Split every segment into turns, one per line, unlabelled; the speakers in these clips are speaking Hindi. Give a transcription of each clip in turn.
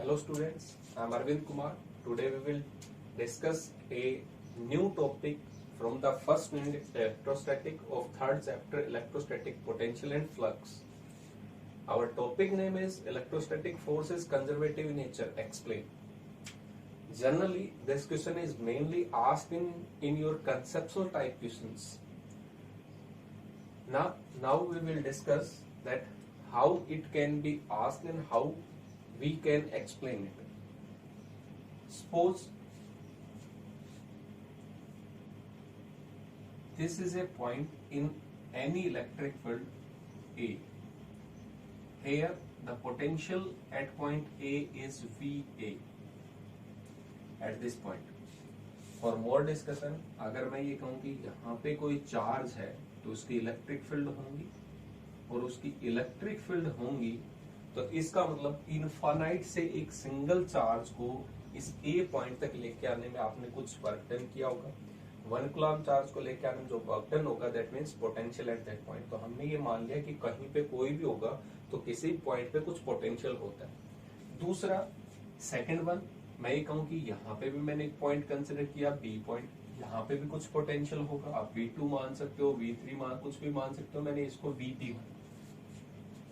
Hello students, I am Arvind Kumar. Today we will discuss a new topic from the first unit electrostatic of third chapter electrostatic potential and flux. Our topic name is electrostatic force is conservative in nature. Explain. Generally, this question is mainly asked in your conceptual type questions. Now we will discuss that how it can be asked and how we can explain it. Suppose this is a point in any electric field A. Here the potential at point A is VA at this point. For more discussion, अगर मैं ये कहूँ कि यहाँ पे कोई चार्ज है तो उसकी इलेक्ट्रिक फील्ड होंगी और उसकी इलेक्ट्रिक फील्ड होंगी, तो इसका मतलब इनफाइनाइट से एक सिंगल चार्ज को इस ए पॉइंट तक लेके आने में आपने कुछ वर्क डन किया होगा। 1 कूलम चार्ज को लेके आने में जो वर्क डन होगा that means potential at that point. तो हमने ये मान लिया कि कहीं पे कोई भी होगा तो किसी पॉइंट पे कुछ पोटेंशियल होता है। दूसरा सेकंड वन, मैं ये कहूँ कि यहाँ पे भी मैंने एक पॉइंट कंसिडर किया बी पॉइंट, यहाँ पे भी कुछ पोटेंशियल होगा। आप V2 मान सकते हो, V3 मान कुछ भी मान सकते हो, मैंने इसको VT मान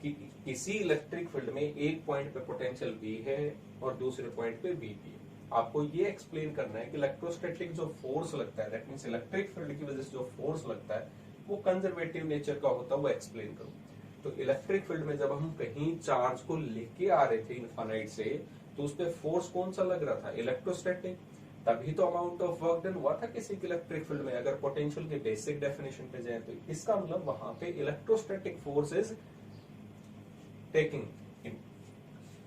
कि किसी इलेक्ट्रिक फील्ड में एक पॉइंट पे पोटेंशियल V है और दूसरे पॉइंट पे VT है। आपको ये एक्सप्लेन करना है कि इलेक्ट्रोस्टैटिक जो फोर्स लगता है दैट मींस इलेक्ट्रिक फील्ड की वजह से जो फोर्स लगता है वो कंजर्वेटिव नेचर का होता है, वो एक्सप्लेन करूं। तो इलेक्ट्रिक फील्ड में जब हम कहीं चार्ज को लेके आ रहे थे इनफाइनाइट से, तो उस पर फोर्स कौन सा लग रहा था? इलेक्ट्रोस्टैटिक। तभी तो अमाउंट ऑफ वर्क डन हुआ था किसी इलेक्ट्रिक फील्ड में। अगर पोटेंशियल के बेसिक डेफिनेशन पे जाए तो इसका मतलब वहां पे electrostatic force is taking in.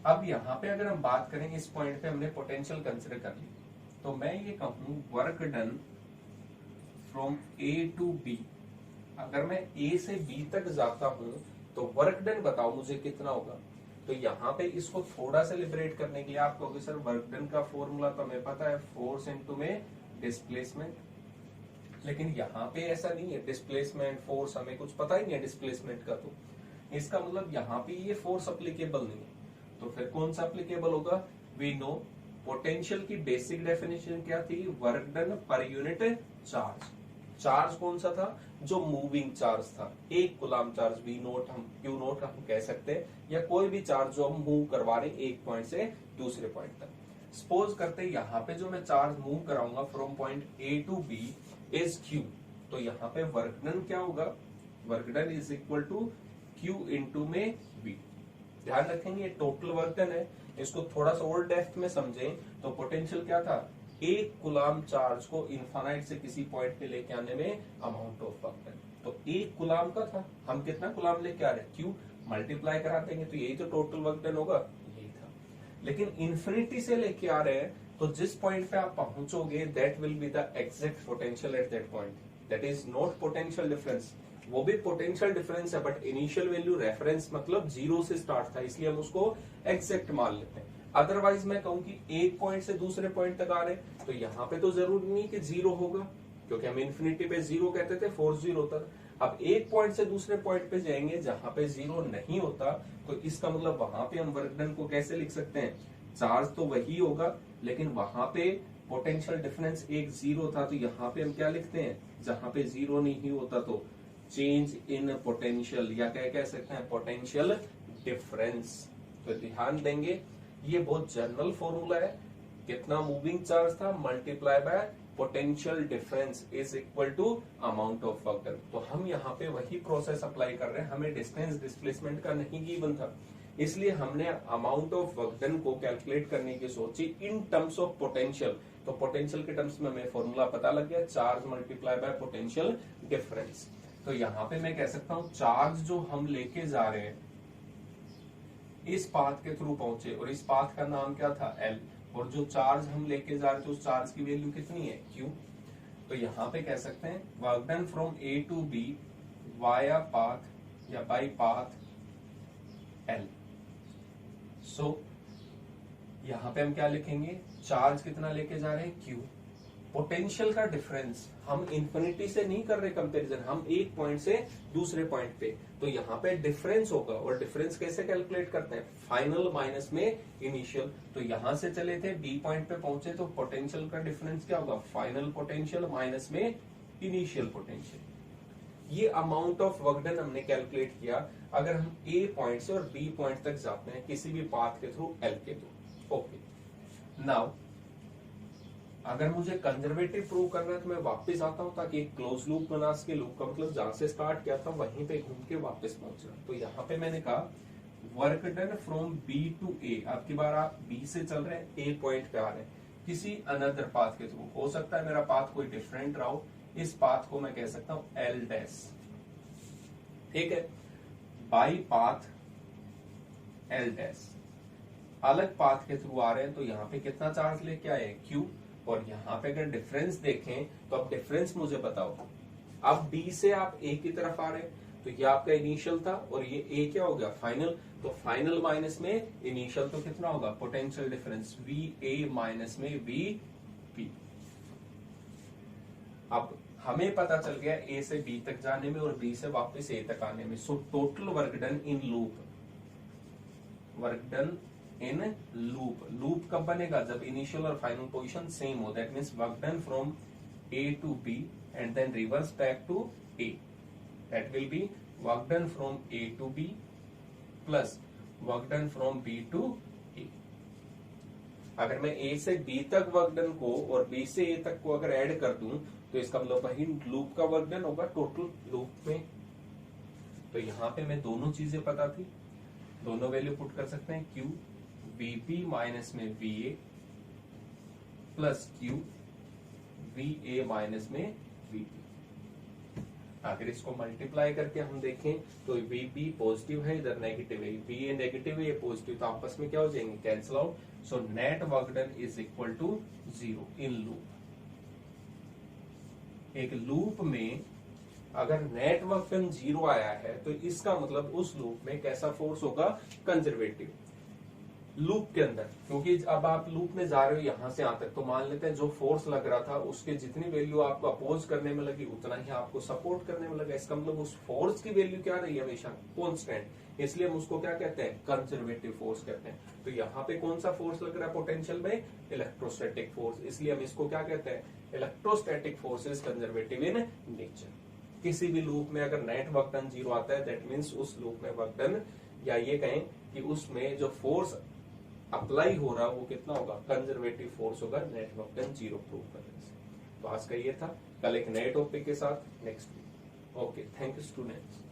अब यहाँ पे अगर हम बात करें, इस पॉइंट पे हमने पोटेंशियल कंसिडर कर ली, तो मैं ये कहूँ work done from A to B. अगर मैं ए से बी तक जाता हूं तो वर्क डन बताओ मुझे कितना होगा। तो यहाँ पे इसको थोड़ा सा लिबरेट करने के लिए आप कहोगे सर वर्क डन का फॉर्मूला तो हमें पता है, फोर्स इनटू में डिस्प्लेसमेंट। लेकिन यहाँ पे ऐसा नहीं है, डिस्प्लेसमेंट फोर्स हमें कुछ पता ही नहीं है डिस्प्लेसमेंट का। तो इसका मतलब यहाँ पे ये फोर्स अप्लीकेबल नहीं है। तो फिर कौन सा अप्लीकेबल होगा? वी नो पोटेंशियल की बेसिक डेफिनेशन क्या थी? Work done per unit charge. Charge कौन सा था? जो मूविंग चार्ज था। एक कूलम चार्ज V नोट हम Q नोट हम कह सकते हैं, या कोई भी चार्ज जो हम मूव करवा रहे एक पॉइंट से दूसरे पॉइंट तक। सपोज करते हैं यहाँ पे जो मैं चार्ज मूव कराऊंगा from point A to B is Q, तो यहाँ पे वर्क डन क्या होगा? Work done is equal to Q into में V। ध्यान रखेंगे टोटल वर्क डन है। इसको थोड़ा सा और डेप्थ में समझें तो पोटेंशियल क्या था? एक कूलम चार्ज को इनफाइनाइट से किसी पॉइंट पे लेके आने में अमाउंट ऑफ वर्क डन। तो एक कूलम का था, हम कितना कूलम लेके आ रहे हैं? Q मल्टीप्लाई करा देंगे तो यही तो टोटल वर्क डन होगा, यही था। लेकिन इन्फिनिटी से लेके आ रहे हैं तो जिस पॉइंट पे आप पहुंचोगे that will be the exact potential at that point. That is not potential difference. वो भी पोटेंशियल डिफरेंस है बट इनिशियल वैल्यू रेफरेंस मतलब जीरो से स्टार्ट था, इसलिए हम उसको एग्जैक्ट मान लेते हैं। अदरवाइज मैं कहूं कि एक पॉइंट से दूसरे पॉइंट तक आ रहे हैं तो यहाँ पे तो जरूरी नहीं कि जीरो होगा, क्योंकि हम इन्फिनिटी पे जीरो कहते थे, फोर्स जीरो तक। अब एक पॉइंट से दूसरे पॉइंट पे जाएंगे जहां पे जीरो नहीं होता, तो इसका मतलब वहां पे हम वर्क डन को कैसे लिख सकते हैं? चार्ज तो वही होगा लेकिन वहां पे पोटेंशियल डिफरेंस एक जीरो था, तो यहाँ पे हम क्या लिखते हैं? जहां पे जीरो नहीं होता तो चेंज इन पोटेंशियल, या क्या कह सकते हैं? Potential difference. तो ध्यान देंगे ये बहुत जनरल फॉर्मूला है। कितना मूविंग चार्ज था multiply by potential difference is equal to amount of work done. तो हम यहाँ पे वही प्रोसेस अप्लाई कर रहे हैं, हमें डिस्टेंस डिस्प्लेसमेंट का नहीं गिवन था, इसलिए हमने अमाउंट ऑफ वर्क डन को कैलकुलेट करने की सोची इन टर्म्स ऑफ पोटेंशियल। तो पोटेंशियल के टर्म्स में हमें फॉर्मूला पता लग गया, charge multiply by potential difference. तो यहाँ पे मैं कह सकता हूँ चार्ज जो हम लेके जा रहे हैं इस पाथ के थ्रू पहुंचे और इस पाथ का नाम क्या था? L, और जो चार्ज हम लेके जा रहे थे उस चार्ज की वैल्यू कितनी है? Q। तो यहाँ पे कह सकते हैं work done from A to B via path या बाई पाथ L। सो यहाँ पे हम क्या लिखेंगे? चार्ज कितना लेके जा रहे हैं? Q। पोटेंशियल का डिफरेंस हम इंफिनिटी से नहीं कर रहे कंपैरिजन, हम एक पॉइंट से दूसरे पॉइंट पे, तो यहाँ पे डिफरेंस होगा। और डिफरेंस कैसे कैलकुलेट करते हैं, फाइनल माइनस में इनिशियल। तो यहां से चले थे बी पॉइंट पे पहुंचे, तो पोटेंशियल का डिफरेंस क्या होगा, फाइनल पोटेंशियल माइनस में इनिशियल पोटेंशियल। ये अमाउंट ऑफ वर्क डन हमने कैलकुलेट किया अगर हम ए पॉइंट से और बी पॉइंट तक जाते हैं किसी भी पाथ के थ्रू, एल के थ्रू। ओके, नाउ अगर मुझे कंजर्वेटिव प्रूव करना है तो मैं वापस आता हूं ताकि एक क्लोज लूप बना सके। लूप का मतलब जहां से स्टार्ट किया था वहीं पे घूम के वापस पहुंचना। तो यहाँ पे मैंने कहा work done from B to A. आपकी बार आप बी से चल रहे हैं, ए पॉइंट पे आ रहे हैं किसी अनदर पाथ के थ्रू। हो सकता है मेरा पाथ कोई डिफरेंट रहा हो, इस पाथ को मैं कह सकता हूं एल डैश, ठीक है। बाई पाथ एल डैश, अलग पाथ के थ्रू आ रहे हैं तो यहाँ पे कितना चार्ज लेके आए, क्यू। और यहाँ पे अगर डिफरेंस देखें तो अब डिफरेंस मुझे बताओ, अब डी से आप ए की तरफ आ रहे हैं तो ये आपका इनिशियल था और ये ए क्या हो गया, फाइनल। तो फाइनल माइनस में इनिशियल तो कितना होगा, potential difference V A minus में वी पी। अब हमें पता चल गया ए से बी तक जाने में और बी से वापस ए तक आने में। So total work done in loop, work done in loop. Loop कब बनेगा, जब इनिशियल और फाइनल पोजीशन सेम हो। That means work done from A to B and then reverse back to A. That will be work done from A to B plus work done from B to A. अगर मैं ए से बी तक वर्क डन को और बी से ए तक को अगर ऐड कर दूं तो इसका मतलब वही लूप का वर्क डन होगा टोटल लूप में। तो यहां पे मैं दोनों चीजें पता थी, दोनों वैल्यू पुट कर सकते हैं। क्यू वीपी माइनस में वीए प्लस क्यू वीए माइनस में वीपी। अगर इसको मल्टीप्लाई करके हम देखें तो वीपी पॉजिटिव है, इधर नेगेटिव है, वीए नेगेटिव है, ये पॉजिटिव, तो आपस में क्या हो जाएंगे, cancel out. So net work done is equal to 0 in loop. एक लूप में अगर नेट वर्क डन 0 आया है तो इसका मतलब उस लूप में कैसा फोर्स होगा, कंजर्वेटिव लूप के अंदर। क्योंकि अब आप लूप में जा रहे हो यहां से यहां तक, तो मान लेते हैं जो फोर्स लग रहा था उसके जितनी वैल्यू आपको अपोज करने में लगी उतना ही आपको सपोर्ट करने में लगा। इसका मतलब उस फोर्स की वैल्यू क्या रही है, हमेशा कांस्टेंट। इसलिए हम उसको क्या कहते हैं, कंजर्वेटिव फोर्स कहते हैं। तो यहाँ पे कौन सा फोर्स लग रहा है पोटेंशियल में, इलेक्ट्रोस्टैटिक फोर्स। इसलिए हम इसको क्या कहते हैं, electrostatic force is conservative in nature. किसी भी लूप में अगर नेट वर्क डन 0 आता है दैट मीन्स उस लूप में वर्क डन, या ये कहें कि उसमें जो फोर्स अप्लाई हो रहा है वो कितना होगा, कंजर्वेटिव फोर्स होगा नेट वर्क डन 0 प्रूव करने से। तो आज का ये था, कल एक नए टॉपिक के साथ next week. Okay, thank you students.